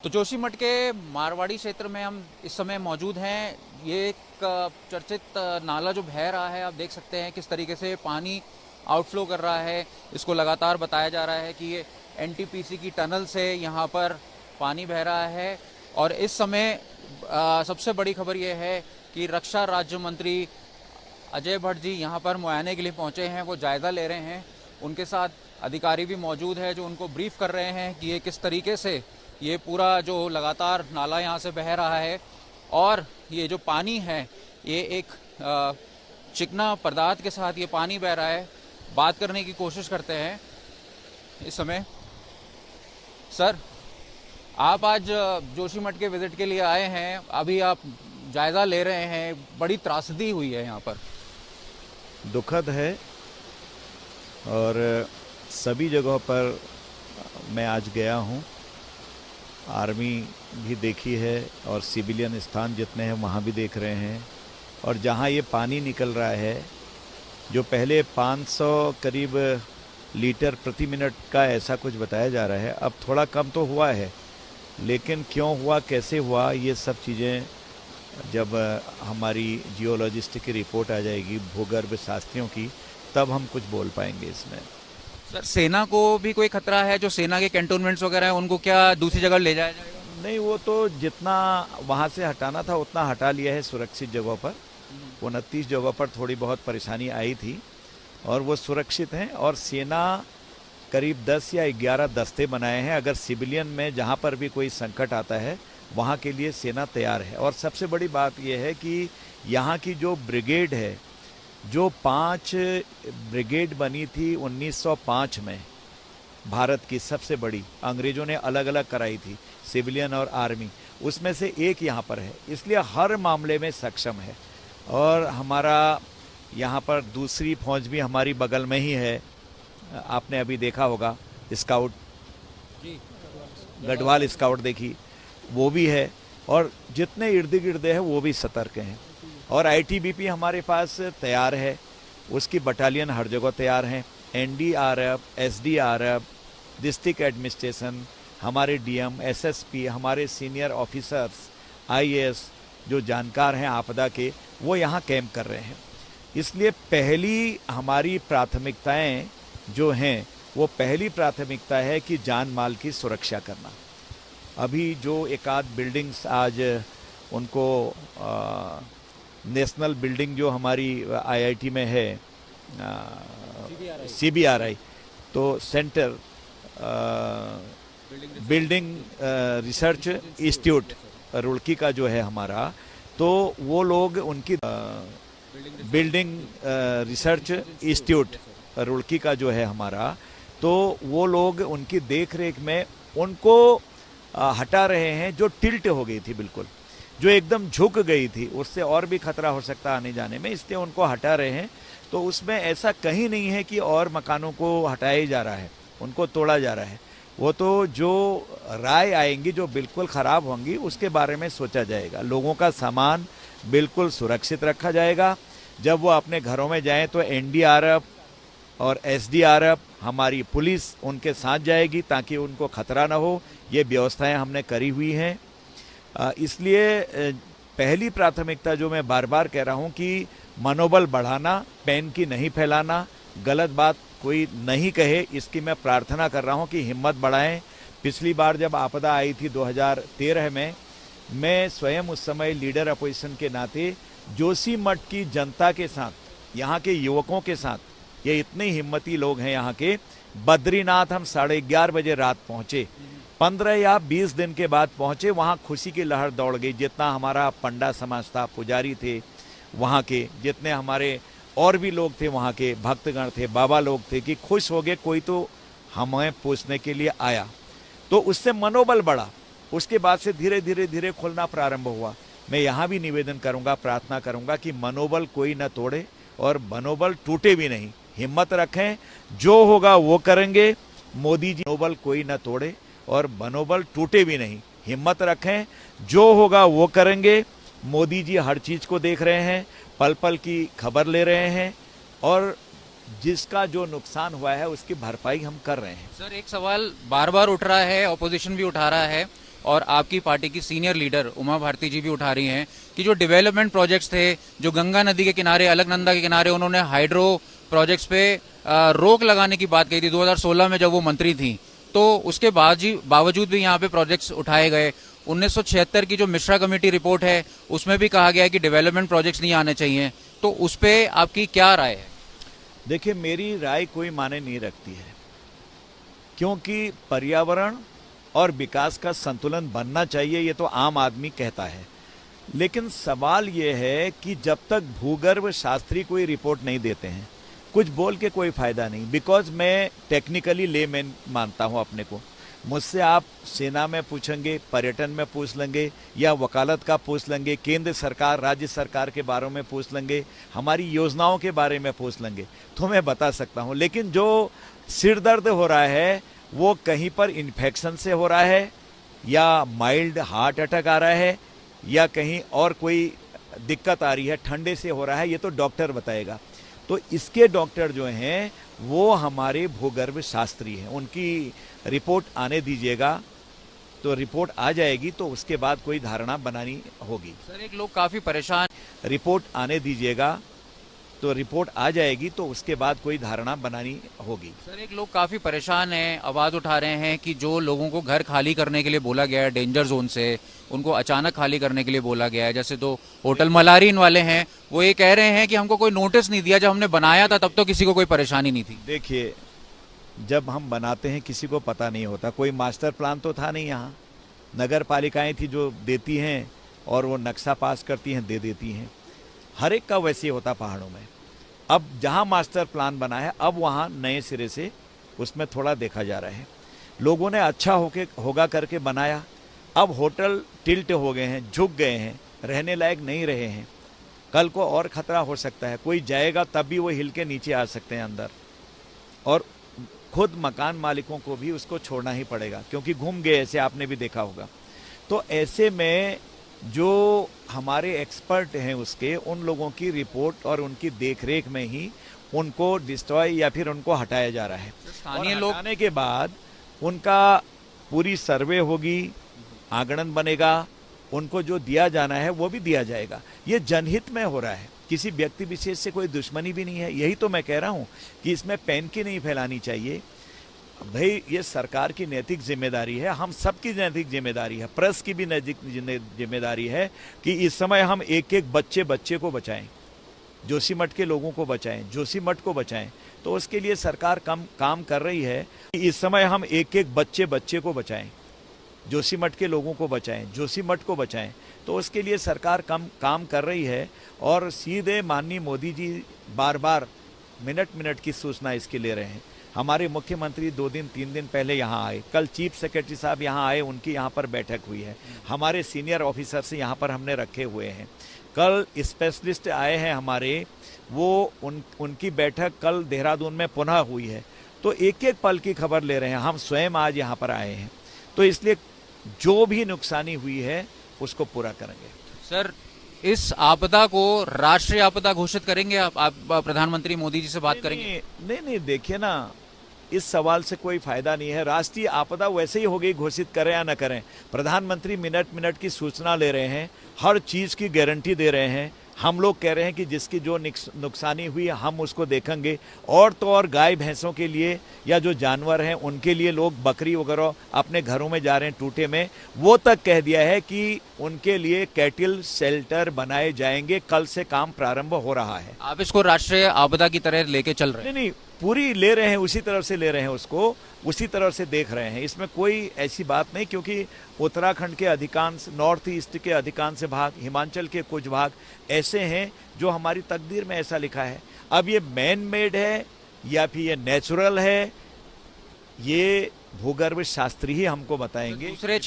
तो जोशीमठ के मारवाड़ी क्षेत्र में हम इस समय मौजूद हैं। ये एक चर्चित नाला जो बह रहा है, आप देख सकते हैं किस तरीके से पानी आउटफ्लो कर रहा है। इसको लगातार बताया जा रहा है कि ये एनटीपीसी की टनल से यहाँ पर पानी बह रहा है। और इस समय सबसे बड़ी खबर ये है कि रक्षा राज्य मंत्री अजय भट्ट जी यहाँ पर मुआयने के लिए पहुँचे हैं। वो जायज़ा ले रहे हैं, उनके साथ अधिकारी भी मौजूद है जो उनको ब्रीफ कर रहे हैं कि ये किस तरीके से ये पूरा जो लगातार नाला यहाँ से बह रहा है और ये जो पानी है ये एक चिकना पदार्थ के साथ ये पानी बह रहा है। बात करने की कोशिश करते हैं इस समय। सर, आप आज जोशीमठ के विजिट के लिए आए हैं, अभी आप जायज़ा ले रहे हैं, बड़ी त्रासदी हुई है यहाँ पर। दुखद है और सभी जगहों पर मैं आज गया हूँ। आर्मी भी देखी है और सिविलियन स्थान जितने हैं वहाँ भी देख रहे हैं। और जहाँ ये पानी निकल रहा है, जो पहले 500 करीब लीटर प्रति मिनट का ऐसा कुछ बताया जा रहा है, अब थोड़ा कम तो हुआ है, लेकिन क्यों हुआ, कैसे हुआ, ये सब चीज़ें जब हमारी जियोलॉजिस्ट की रिपोर्ट आ जाएगी, भूगर्भ शास्त्रियों की, तब हम कुछ बोल पाएंगे इसमें। सर, सेना को भी कोई खतरा है? जो सेना के कैंटोनमेंट्स वगैरह हैं उनको क्या दूसरी जगह ले जाया जाएगा? नहीं, वो तो जितना वहाँ से हटाना था उतना हटा लिया है सुरक्षित जगहों पर। 29 जगहों पर थोड़ी बहुत परेशानी आई थी और वो सुरक्षित हैं। और सेना करीब 10 या 11 दस्ते बनाए हैं। अगर सिविलियन में जहाँ पर भी कोई संकट आता है वहाँ के लिए सेना तैयार है। और सबसे बड़ी बात यह है कि यहाँ की जो ब्रिगेड है, जो 5 ब्रिगेड बनी थी 1905 में, भारत की सबसे बड़ी, अंग्रेजों ने अलग अलग कराई थी, सिविलियन और आर्मी, उसमें से एक यहाँ पर है, इसलिए हर मामले में सक्षम है। और हमारा यहाँ पर दूसरी फौज भी हमारी बगल में ही है, आपने अभी देखा होगा, स्काउट, गढ़वाल स्काउट देखी, वो भी है। और जितने इर्द गिर्द है वो भी सतर्क हैं। और आईटीबीपी हमारे पास तैयार है, उसकी बटालियन हर जगह तैयार हैं। एनडीआरएफ, एसडीआरएफ, डिस्ट्रिक्ट एडमिनिस्ट्रेशन, हमारे डीएम, एसएसपी, हमारे सीनियर ऑफिसर्स, आईएएस जो जानकार हैं आपदा के, वो यहाँ कैंप कर रहे हैं। इसलिए पहली हमारी प्राथमिकताएं जो हैं, वो पहली प्राथमिकता है कि जान माल की सुरक्षा करना। अभी जो एक आध बिल्डिंग्स आज उनको नेशनल बिल्डिंग जो हमारी आईआईटी में है, सीबीआरआई, तो centre building research institute Roorkee का जो है हमारा, तो वो लोग उनकी बिल्डिंग रिसर्च इंस्टीट्यूट रुड़की का जो है हमारा, तो वो लोग उनकी देखरेख में उनको हटा रहे हैं। जो टिल्ट हो गई थी, बिल्कुल जो एकदम झुक गई थी, उससे और भी खतरा हो सकता आने जाने में, इसलिए उनको हटा रहे हैं। तो उसमें ऐसा कहीं नहीं है कि और मकानों को हटाया जा रहा है, उनको तोड़ा जा रहा है। वो तो जो राय आएंगी जो बिल्कुल ख़राब होंगी उसके बारे में सोचा जाएगा। लोगों का सामान बिल्कुल सुरक्षित रखा जाएगा। जब वो अपने घरों में जाएं तो एनडीआरएफ और एसडीआरएफ, हमारी पुलिस उनके साथ जाएगी ताकि उनको खतरा ना हो। ये व्यवस्थाएं हमने करी हुई हैं। इसलिए पहली प्राथमिकता जो मैं बार बार कह रहा हूं कि मनोबल बढ़ाना, पैन की नहीं फैलाना, गलत बात कोई नहीं कहे, इसकी मैं प्रार्थना कर रहा हूं कि हिम्मत बढ़ाएं। पिछली बार जब आपदा आई थी 2013 में, मैं स्वयं उस समय लीडर अपोजिशन के नाते जोशीमठ की जनता के साथ, यहाँ के युवकों के साथ, ये इतने हिम्मती लोग हैं यहाँ के, बद्रीनाथ हम 11:30 बजे रात पहुँचे, 15 या 20 दिन के बाद पहुँचे। वहाँ खुशी की लहर दौड़ गई। जितना हमारा पंडा समाज था, पुजारी थे वहाँ के, जितने हमारे और भी लोग थे वहाँ के, भक्तगण थे, बाबा लोग थे, कि खुश हो गए, कोई तो हमें पूछने के लिए आया। तो उससे मनोबल बढ़ा। उसके बाद से धीरे धीरे धीरे खुलना प्रारंभ हुआ। मैं यहाँ भी निवेदन करूँगा, प्रार्थना करूँगा कि मनोबल कोई न तोड़े और मनोबल टूटे भी नहीं। हिम्मत रखें, जो होगा वो करेंगे। मोदी जी, मनोबल कोई न तोड़े और मनोबल टूटे भी नहीं। हिम्मत रखें, जो होगा वो करेंगे। मोदी जी हर चीज़ को देख रहे हैं, पल पल की खबर ले रहे हैं और जिसका जो नुकसान हुआ है उसकी भरपाई हम कर रहे हैं। सर, एक सवाल बार बार उठ रहा है, ऑपोजिशन भी उठा रहा है और आपकी पार्टी की सीनियर लीडर उमा भारती जी भी उठा रही हैं कि जो डेवलपमेंट प्रोजेक्ट्स थे, जो गंगा नदी के किनारे, अलकनंदा के किनारे उन्होंने हाइड्रो प्रोजेक्ट्स पे रोक लगाने की बात कही थी 2016 में जब वो मंत्री थी, तो उसके बावजूद भी यहाँ पे प्रोजेक्ट्स उठाए गए। 1976 की जो मिश्रा कमेटी रिपोर्ट है उसमें भी कहा गया है कि डेवलपमेंट प्रोजेक्ट्स नहीं आने चाहिए, तो उस पर आपकी क्या राय है? देखिए, मेरी राय कोई माने नहीं रखती है, क्योंकि पर्यावरण और विकास का संतुलन बनना चाहिए, ये तो आम आदमी कहता है। लेकिन सवाल ये है कि जब तक भूगर्भ शास्त्री कोई रिपोर्ट नहीं देते हैं, कुछ बोल के कोई फायदा नहीं। बिकॉज मैं टेक्निकली लेमैन मानता हूं अपने को। मुझसे आप सेना में पूछेंगे, पर्यटन में पूछ लेंगे, या वकालत का पूछ लेंगे, केंद्र सरकार राज्य सरकार के बारे में पूछ लेंगे, हमारी योजनाओं के बारे में पूछ लेंगे, तो मैं बता सकता हूं। लेकिन जो सिर दर्द हो रहा है वो कहीं पर इन्फेक्शन से हो रहा है, या माइल्ड हार्ट अटैक आ रहा है, या कहीं और कोई दिक्कत आ रही है, ठंडे से हो रहा है, ये तो डॉक्टर बताएगा। तो इसके डॉक्टर जो हैं वो हमारे भूगर्भ शास्त्री हैं, उनकी रिपोर्ट आने दीजिएगा, तो रिपोर्ट आ जाएगी तो उसके बाद कोई धारणा बनानी होगी। सर, एक लोग काफी परेशान, रिपोर्ट आने दीजिएगा तो रिपोर्ट आ जाएगी तो उसके बाद कोई धारणा बनानी होगी। सर एक लोग काफी परेशान हैं, आवाज उठा रहे हैं कि जो लोगों को घर खाली करने के लिए बोला गया है डेंजर जोन से, उनको अचानक खाली करने के लिए बोला गया है। जैसे तो होटल मलारीन वाले हैं, वो ये कह रहे हैं कि हमको कोई नोटिस नहीं दिया, जब हमने बनाया था तब तो किसी को कोई परेशानी नहीं थी। देखिए, जब हम बनाते हैं किसी को पता नहीं होता, कोई मास्टर प्लान तो था नहीं यहाँ, नगर पालिकाएं थी जो देती हैं और वो नक्शा पास करती हैं, दे देती हैं। हर एक का वैसे होता पहाड़ों में। अब जहाँ मास्टर प्लान बना है, अब वहाँ नए सिरे से उसमें थोड़ा देखा जा रहा है। लोगों ने अच्छा होगा करके बनाया, अब होटल टिल्ट हो गए हैं, झुक गए हैं, रहने लायक नहीं रहे हैं। कल को और खतरा हो सकता है, कोई जाएगा तब भी वो हिल के नीचे आ सकते हैं अंदर, और खुद मकान मालिकों को भी उसको छोड़ना ही पड़ेगा, क्योंकि घूम गए, ऐसे आपने भी देखा होगा। तो ऐसे में जो हमारे एक्सपर्ट हैं उसके, उन लोगों की रिपोर्ट और उनकी देखरेख में ही उनको डिस्ट्रॉय या फिर उनको हटाया जा रहा है। स्थानीय और लोग हटाने के बाद उनका पूरी सर्वे होगी, आंगणन बनेगा, उनको जो दिया जाना है वो भी दिया जाएगा। ये जनहित में हो रहा है, किसी व्यक्ति विशेष से कोई दुश्मनी भी नहीं है। यही तो मैं कह रहा हूँ कि इसमें पैनकी नहीं फैलानी चाहिए। भाई, ये सरकार की नैतिक जिम्मेदारी है, हम सबकी नैतिक जिम्मेदारी है, प्रेस की भी नैतिक जिम्मेदारी है कि इस समय हम एक एक बच्चे को बचाएं, जोशीमठ के लोगों को बचाएं, जोशीमठ को बचाएं। तो उसके लिए सरकार काम कर रही है कि इस समय हम एक एक बच्चे को बचाएं, जोशीमठ के लोगों को बचाएं, जोशीमठ को बचाएं। तो उसके लिए सरकार काम कर रही है। और सीधे माननीय मोदी जी बार बार मिनट की सूचना इसके ले रहे हैं। हमारे मुख्यमंत्री 2-3 दिन पहले यहाँ आए, कल चीफ सेक्रेटरी साहब यहाँ आए, उनकी यहाँ पर बैठक हुई है। हमारे सीनियर ऑफिसर से यहाँ पर हमने रखे हुए हैं। कल स्पेशलिस्ट आए हैं हमारे, वो उनकी बैठक कल देहरादून में पुनः हुई है। तो एक एक पल की खबर ले रहे हैं, हम स्वयं आज यहाँ पर आए हैं। तो इसलिए जो भी नुकसानी हुई है उसको पूरा करेंगे। सर, इस आपदा को राष्ट्रीय आपदा घोषित करेंगे आप प्रधानमंत्री मोदी जी से बात करेंगे? नहीं, देखिए ना, इस सवाल से कोई फायदा नहीं है। राष्ट्रीय आपदा वैसे ही हो गई, घोषित करें या न करें। प्रधानमंत्री मिनट की सूचना ले रहे हैं, हर चीज की गारंटी दे रहे हैं। हम लोग कह रहे हैं कि जिसकी जो नुकसानी हुई हम उसको देखेंगे। और तो और गाय भैंसों के लिए या जो जानवर हैं उनके लिए, लोग बकरी वगैरह अपने घरों में जा रहे हैं टूटे में, वो तक कह दिया है कि उनके लिए कैटल शेल्टर बनाए जाएंगे। कल से काम प्रारंभ हो रहा है। आप इसको राष्ट्रीय आपदा की तरह लेके चल रहे हैं? नहीं, पूरी ले रहे हैं, उसी तरह से ले रहे हैं, उसको उसी तरह से देख रहे हैं। इसमें कोई ऐसी बात नहीं, क्योंकि उत्तराखंड के अधिकांश, नॉर्थ ईस्ट के अधिकांश भाग, हिमाचल के कुछ भाग ऐसे हैं जो हमारी तकदीर में ऐसा लिखा है। अब ये मैन मेड है या फिर ये नेचुरल है, ये भूगर्भ शास्त्री ही हमको बताएंगे। दूसरे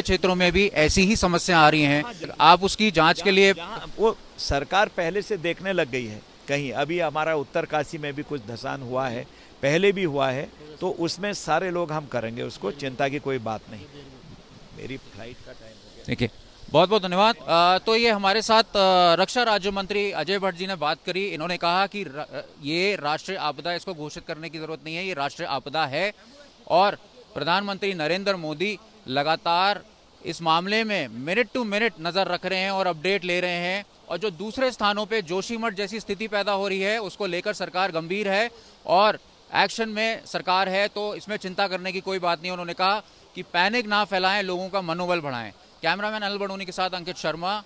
क्षेत्रों में भी ऐसी ही समस्या आ रही हैं, आप उसकी जांच के लिए? वो सरकार पहले से देखने लग गई है। कहीं अभी हमारा उत्तरकाशी में भी कुछ धसान हुआ है, पहले भी हुआ है, तो उसमें सारे लोग हम करेंगे उसको, चिंता की कोई बात नहीं। मेरी फ्लाइट का टाइम हो गया। देखिए, बहुत बहुत धन्यवाद। तो ये हमारे साथ रक्षा राज्य मंत्री अजय भट्ट जी ने बात करी। इन्होंने कहा कि ये राष्ट्रीय आपदा, इसको घोषित करने की जरूरत नहीं है, ये राष्ट्रीय आपदा है और प्रधानमंत्री नरेंद्र मोदी लगातार इस मामले में मिनट टू मिनट नज़र रख रहे हैं और अपडेट ले रहे हैं। और जो दूसरे स्थानों पे जोशीमठ जैसी स्थिति पैदा हो रही है उसको लेकर सरकार गंभीर है और एक्शन में सरकार है, तो इसमें चिंता करने की कोई बात नहीं। उन्होंने कहा कि पैनिक ना फैलाएं, लोगों का मनोबल बढ़ाएं। कैमरामैन अनिल बड़ोनी के साथ अंकित शर्मा।